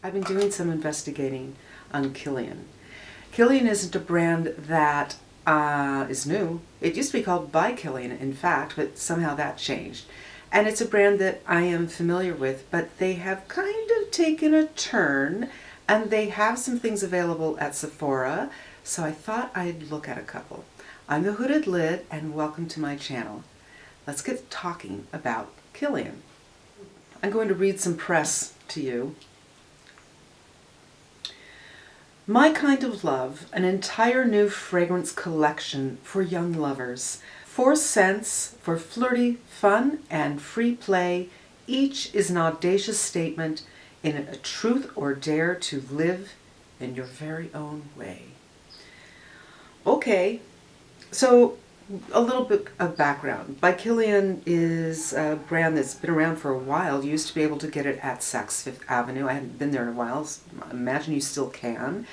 I've been doing some investigating on Killian. Killian isn't a brand that is new. It used to be called by Kilian, in fact, but somehow that changed. And it's a brand that I am familiar with, but they have kind of taken a turn, and they have some things available at Sephora, so I thought I'd look at a couple. I'm the Hooded Lid, and welcome to my channel. Let's get talking about Killian. I'm going to read some press to you. My Kind of Love, an entire new fragrance collection for young lovers. 4 scents for flirty fun and free play. Each is an audacious statement in a truth or dare to live in your very own way. Okay, so a little bit of background. By Kilian is a brand that's been around for a while. You used to be able to get it at Saks Fifth Avenue. I haven't been there in a while. I imagine you still can.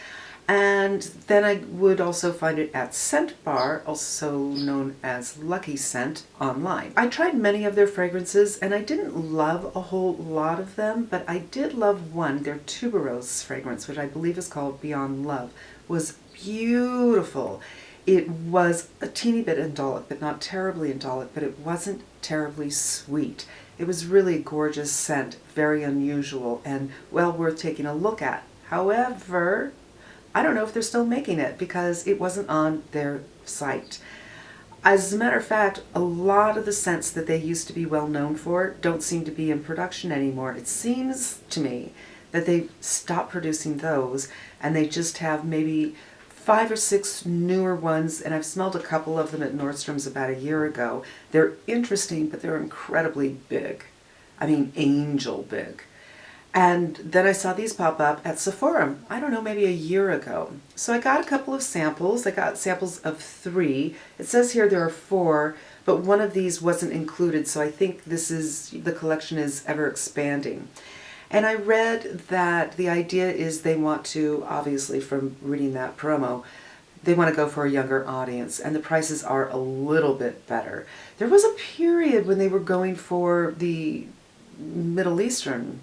And then I would also find it at Scent Bar, also known as Lucky Scent, online. I tried many of their fragrances and I didn't love a whole lot of them, but I did love one, their tuberose fragrance, which I believe is called Beyond Love, was beautiful. It was a teeny bit indolic, but not terribly indolic, but it wasn't terribly sweet. It was really a gorgeous scent, very unusual, and well worth taking a look at. However, I don't know if they're still making it because it wasn't on their site. As a matter of fact, a lot of the scents that they used to be well known for don't seem to be in production anymore. It seems to me that they've stopped producing those and they just have maybe 5 or 6 newer ones, and I've smelled a couple of them at Nordstrom's about a year ago. They're interesting, but they're incredibly big. I mean, angel big. And then I saw these pop up at Sephora, I don't know, maybe a year ago. So I got a couple of samples. I got samples of 3. It says here there are 4, but one of these wasn't included, so I think the collection is ever expanding. And I read that the idea is they want to, obviously from reading that promo, they want to go for a younger audience, and the prices are a little bit better. There was a period when they were going for the Middle Eastern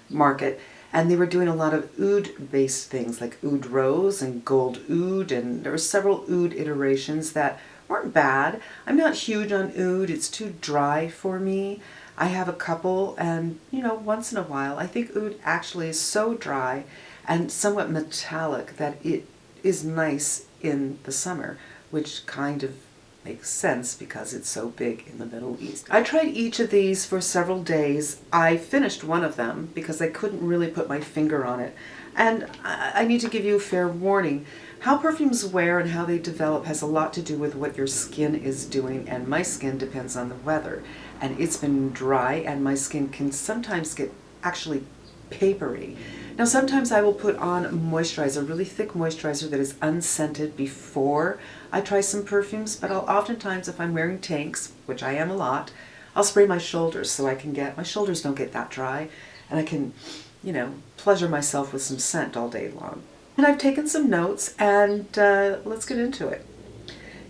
market, and they were doing a lot of oud-based things like oud rose and gold oud, and there were several oud iterations that weren't bad. I'm not huge on oud. It's too dry for me. I have a couple, and you know, once in a while, I think oud actually is so dry and somewhat metallic that it is nice in the summer, which kind of makes sense because it's so big in the Middle East. I tried each of these for several days. I finished one of them because I couldn't really put my finger on it. And I need to give you a fair warning. How perfumes wear and how they develop has a lot to do with what your skin is doing, and my skin depends on the weather. And it's been dry, and my skin can sometimes get actually papery. Now sometimes I will put on moisturizer, really thick moisturizer that is unscented before I try some perfumes, but I'll oftentimes, if I'm wearing tanks, which I am a lot, I'll spray my shoulders so my shoulders don't get that dry, and I can, you know, pleasure myself with some scent all day long. And I've taken some notes, and let's get into it.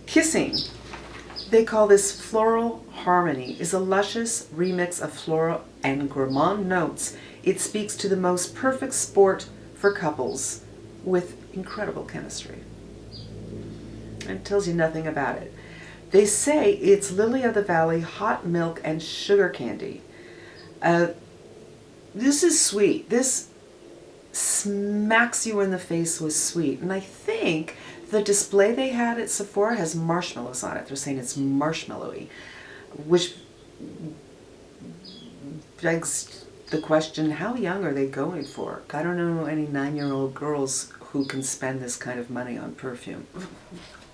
Kissing. They call this Floral Harmony, is a luscious remix of floral and gourmand notes. It speaks to the most perfect sport for couples with incredible chemistry. It tells you nothing about it. They say it's lily of the valley, hot milk, and sugar candy. This is sweet. This smacks you in the face with sweet. And I think the display they had at Sephora has marshmallows on it. They're saying it's marshmallowy, which begs the question, how young are they going for? I don't know any 9-year-old girls who can spend this kind of money on perfume.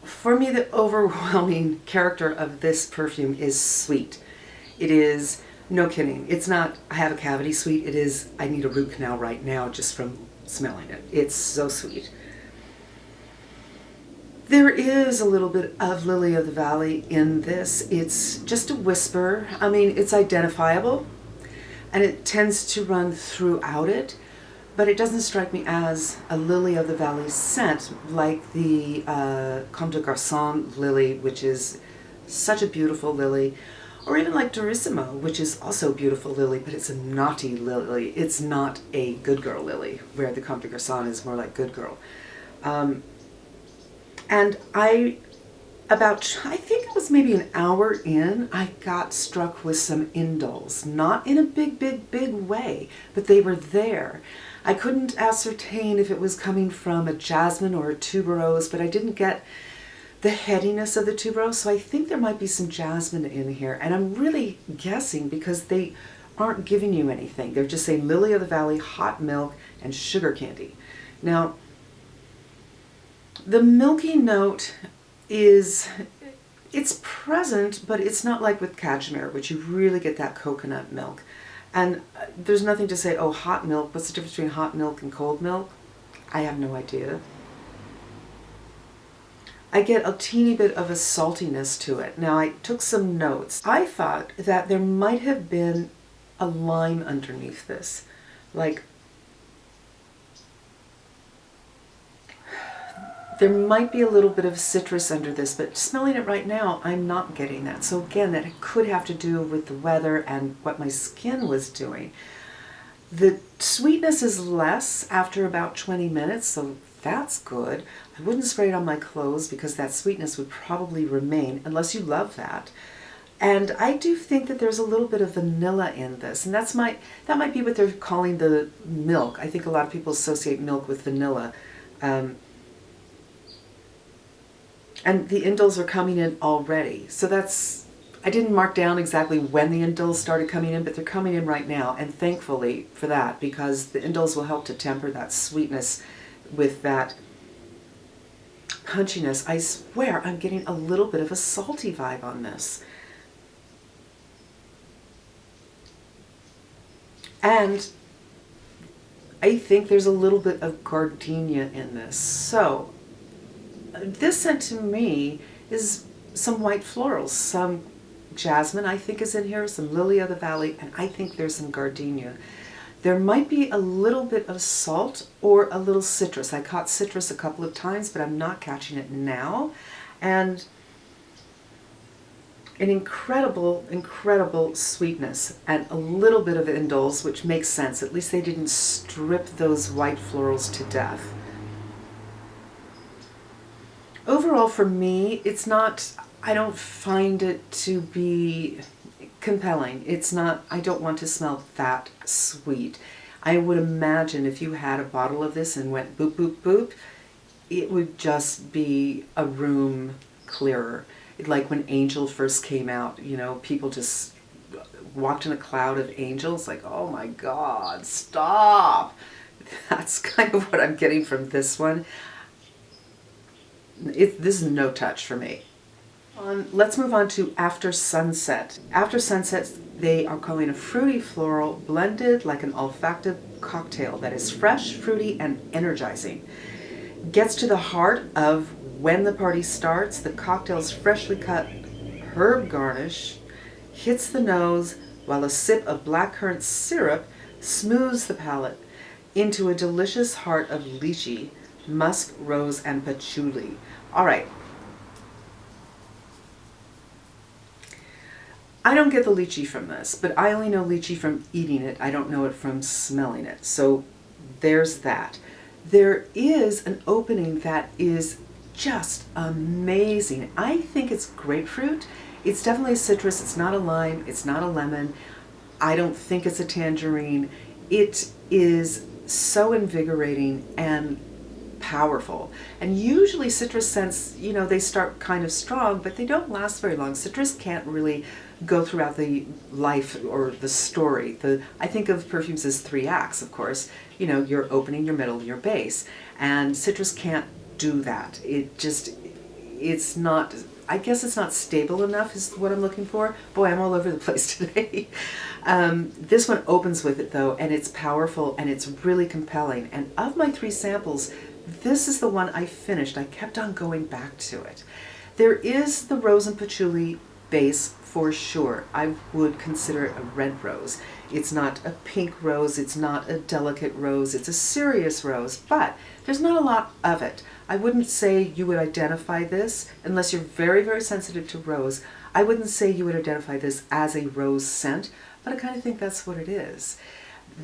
For me, the overwhelming character of this perfume is sweet. It is, no kidding, it's not, I have a cavity sweet, it is, I need a root canal right now just from smelling it. It's so sweet. There is a little bit of Lily of the Valley in this. It's just a whisper. I mean, it's identifiable, and it tends to run throughout it, but it doesn't strike me as a Lily of the Valley scent like the Comme des Garçons lily, which is such a beautiful lily, Or even like Durissimo, which is also a beautiful lily, but it's a naughty lily. It's not a good girl lily, where the Comte de Garçon is more like good girl. And I think it was maybe an hour in, I got struck with some indolls. Not in a big way, but they were there. I couldn't ascertain if it was coming from a jasmine or a tuberose, but I didn't get the headiness of the tuberose, so I think there might be some jasmine in here. And I'm really guessing because they aren't giving you anything. They're just saying lily of the valley, hot milk, and sugar candy. Now, the milky note it's present, but it's not like with cashmere, which you really get that coconut milk. And there's nothing to say, oh, hot milk, what's the difference between hot milk and cold milk? I have no idea. I get a teeny bit of a saltiness to it. Now, I took some notes. I thought that there might have been a lime underneath this. Like, there might be a little bit of citrus under this, but smelling it right now, I'm not getting that. So again, that could have to do with the weather and what my skin was doing. The sweetness is less after about 20 minutes, so that's good. I wouldn't spray it on my clothes because that sweetness would probably remain, unless you love that. And I do think that there's a little bit of vanilla in this, and that might be what they're calling the milk. I think a lot of people associate milk with vanilla. And the indolls are coming in already. So I didn't mark down exactly when the indolls started coming in, but they're coming in right now. And thankfully for that, because the indolls will help to temper that sweetness with that punchiness. I swear I'm getting a little bit of a salty vibe on this. And I think there's a little bit of gardenia in this. So this scent to me is some white florals, some jasmine I think is in here, some lily of the valley, and I think there's some gardenia. There might be a little bit of salt or a little citrus. I caught citrus a couple of times, but I'm not catching it now. And an incredible sweetness and a little bit of indolls, which makes sense. At least they didn't strip those white florals to death. Overall, for me, I don't find it to be compelling. I don't want to smell that sweet. I would imagine if you had a bottle of this and went boop, boop, boop, it would just be a room clearer. Like when Angel first came out, people just walked in a cloud of angels, like, oh my God, stop. That's kind of what I'm getting from this one. This is no touch for me. Let's move on to After Sunset. After Sunset, they are calling a fruity floral blended like an olfactive cocktail that is fresh, fruity, and energizing. Gets to the heart of when the party starts. The cocktail's freshly cut herb garnish hits the nose while a sip of blackcurrant syrup smooths the palate into a delicious heart of lychee, musk, rose, and patchouli. All right. I don't get the lychee from this, but I only know lychee from eating it. I don't know it from smelling it. So there's that. There is an opening that is just amazing. I think it's grapefruit. It's definitely a citrus. It's not a lime. It's not a lemon. I don't think it's a tangerine. It is so invigorating and powerful. And usually citrus scents, they start kind of strong, but they don't last very long. Citrus can't really go throughout the life or the story. I think of perfumes as 3 acts, of course. Your opening, your middle, your base. And citrus can't do that. It's not, I guess it's not stable enough is what I'm looking for. Boy, I'm all over the place today. This one opens with it though, and it's powerful and it's really compelling. And of my 3 samples, this is the one I finished. I kept on going back to it. There is the rose and patchouli base for sure. I would consider it a red rose. It's not a pink rose. It's not a delicate rose. It's a serious rose, but there's not a lot of it. I wouldn't say you would identify this unless you're very, very sensitive to rose. I wouldn't say you would identify this as a rose scent, but I kind of think that's what it is.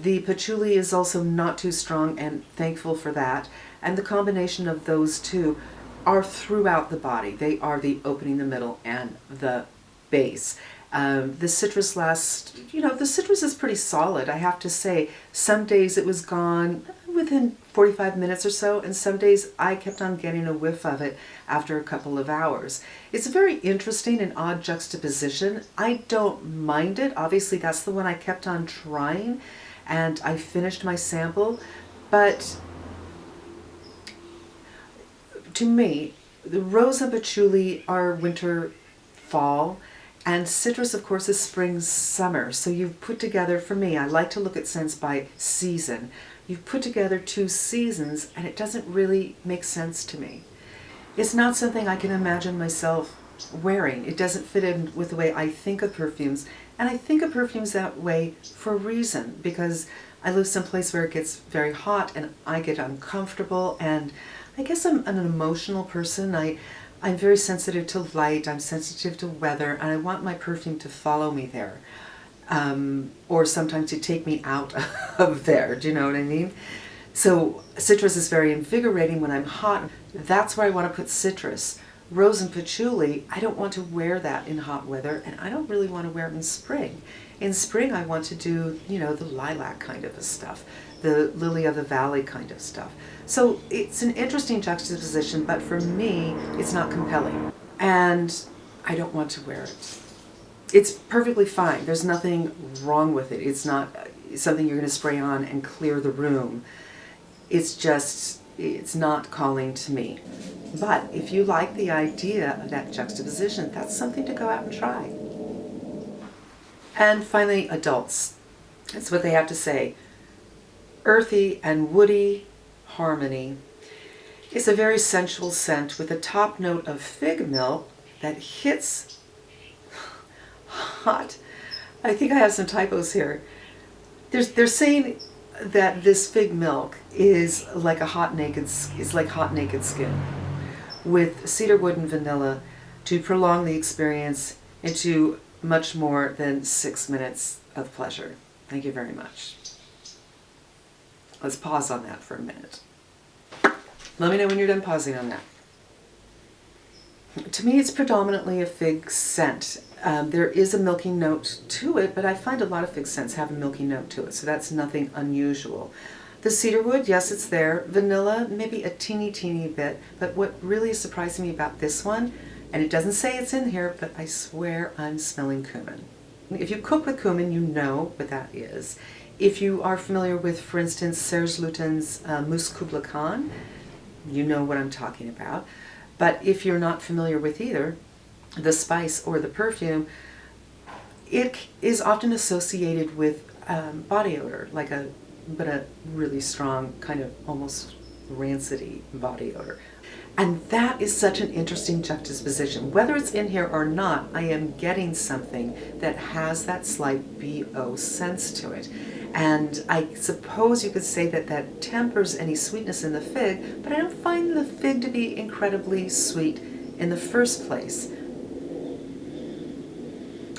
The patchouli is also not too strong, and thankful for that. And the combination of those two are throughout the body. They are the opening, the middle, and the base. The citrus the citrus is pretty solid, I have to say. Some days it was gone within 45 minutes or so, and some days I kept on getting a whiff of it after a couple of hours. It's a very interesting and odd juxtaposition. I don't mind it. Obviously, that's the one I kept on trying, and I finished my sample, but to me, the rose and patchouli are winter, fall, and citrus, of course, is spring, summer. So you've put together, for me, I like to look at scents by season. You've put together two seasons, and it doesn't really make sense to me. It's not something I can imagine myself wearing. It doesn't fit in with the way I think of perfumes. And I think of perfumes that way for a reason, because I live someplace where it gets very hot and I get uncomfortable, and I guess I'm an emotional person. I'm very sensitive to light, I'm sensitive to weather, and I want my perfume to follow me there. Or sometimes to take me out of there, do you know what I mean? So citrus is very invigorating when I'm hot. That's where I want to put citrus. Rose and patchouli, I don't want to wear that in hot weather, and I don't really want to wear it in spring. In spring I want to do, the lilac kind of stuff, the lily of the valley kind of stuff. So it's an interesting juxtaposition, but for me, it's not compelling. And I don't want to wear it. It's perfectly fine. There's nothing wrong with it. It's not something you're going to spray on and clear the room. It's not calling to me. But if you like the idea of that juxtaposition, that's something to go out and try. And finally, adults. That's what they have to say. Earthy and woody harmony. It's a very sensual scent with a top note of fig milk that hits hot. I think I have some typos here. They're saying that this fig milk is like hot naked skin, with cedarwood and vanilla to prolong the experience into much more than 6 minutes of pleasure. Thank you very much. Let's pause on that for a minute. Let me know when you're done pausing on that. To me, it's predominantly a fig scent. There is a milky note to it, but I find a lot of fig scents have a milky note to it, so that's nothing unusual. The cedarwood, yes, it's there. Vanilla, maybe a teeny bit, but what really is surprising me about this one, and it doesn't say it's in here, but I swear I'm smelling cumin. If you cook with cumin, you know what that is. If you are familiar with, for instance, Serge Lutens' Mousse Kubla Khan, you know what I'm talking about. But if you're not familiar with either, the spice or the perfume, it is often associated with body odor, but a really strong, kind of almost rancidy body odor. And that is such an interesting juxtaposition. Whether it's in here or not, I am getting something that has that slight BO sense to it. And I suppose you could say that that tempers any sweetness in the fig, but I don't find the fig to be incredibly sweet in the first place.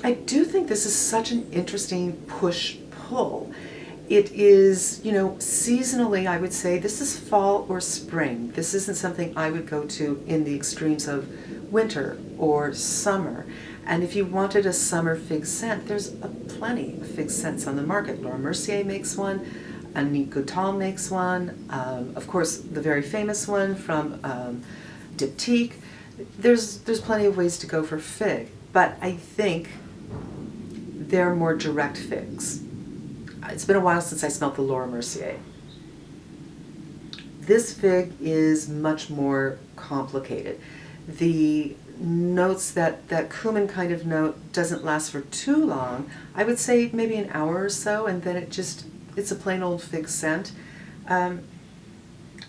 I do think this is such an interesting push-pull. It is, seasonally, I would say this is fall or spring. This isn't something I would go to in the extremes of winter or summer. And if you wanted a summer fig scent, there's plenty of fig scents on the market. Laura Mercier makes one, Annick Goutal makes one, of course the very famous one from Diptyque. There's plenty of ways to go for fig, but I think they're more direct figs. It's been a while since I smelled the Laura Mercier. This fig is much more complicated. The notes, that cumin kind of note doesn't last for too long. I would say maybe an hour or so, and then it's a plain old fig scent. But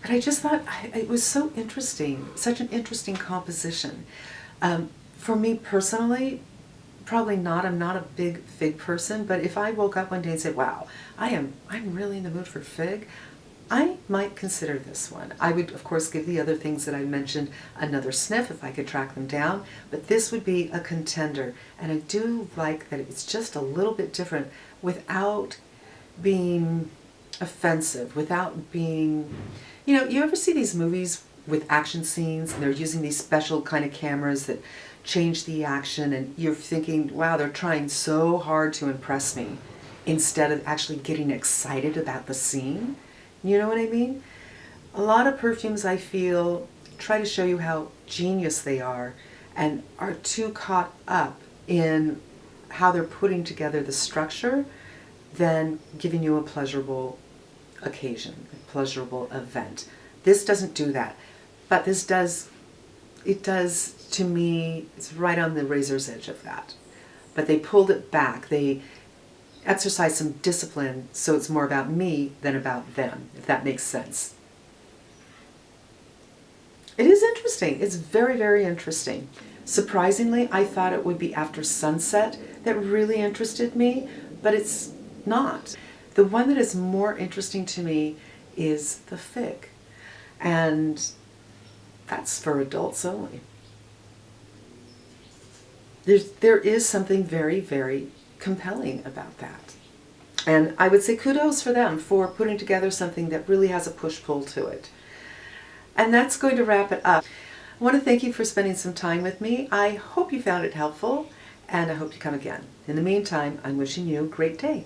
I just thought it was so interesting, such an interesting composition. For me personally, probably not. I'm not a big fig person, but if I woke up one day and said, wow, I'm really in the mood for fig, I might consider this one. I would, of course, give the other things that I mentioned another sniff if I could track them down, but this would be a contender. And I do like that it's just a little bit different without being offensive, without being, you ever see these movies with action scenes and they're using these special kind of cameras that change the action, and you're thinking, wow, they're trying so hard to impress me instead of actually getting excited about the scene. You know what I mean? A lot of perfumes, I feel, try to show you how genius they are and are too caught up in how they're putting together the structure than giving you a pleasurable occasion, a pleasurable event. This doesn't do that, but this does, it does, to me, it's right on the razor's edge of that. But they pulled it back. They exercise some discipline, so it's more about me than about them, if that makes sense. It is interesting. It's very, very interesting. Surprisingly, I thought it would be After Sunset that really interested me, but it's not. The one that is more interesting to me is the Fig, and that's for adults only. There is something very, very compelling about that. And I would say kudos for them for putting together something that really has a push-pull to it. And that's going to wrap it up. I want to thank you for spending some time with me. I hope you found it helpful, and I hope you come again. In the meantime, I'm wishing you a great day.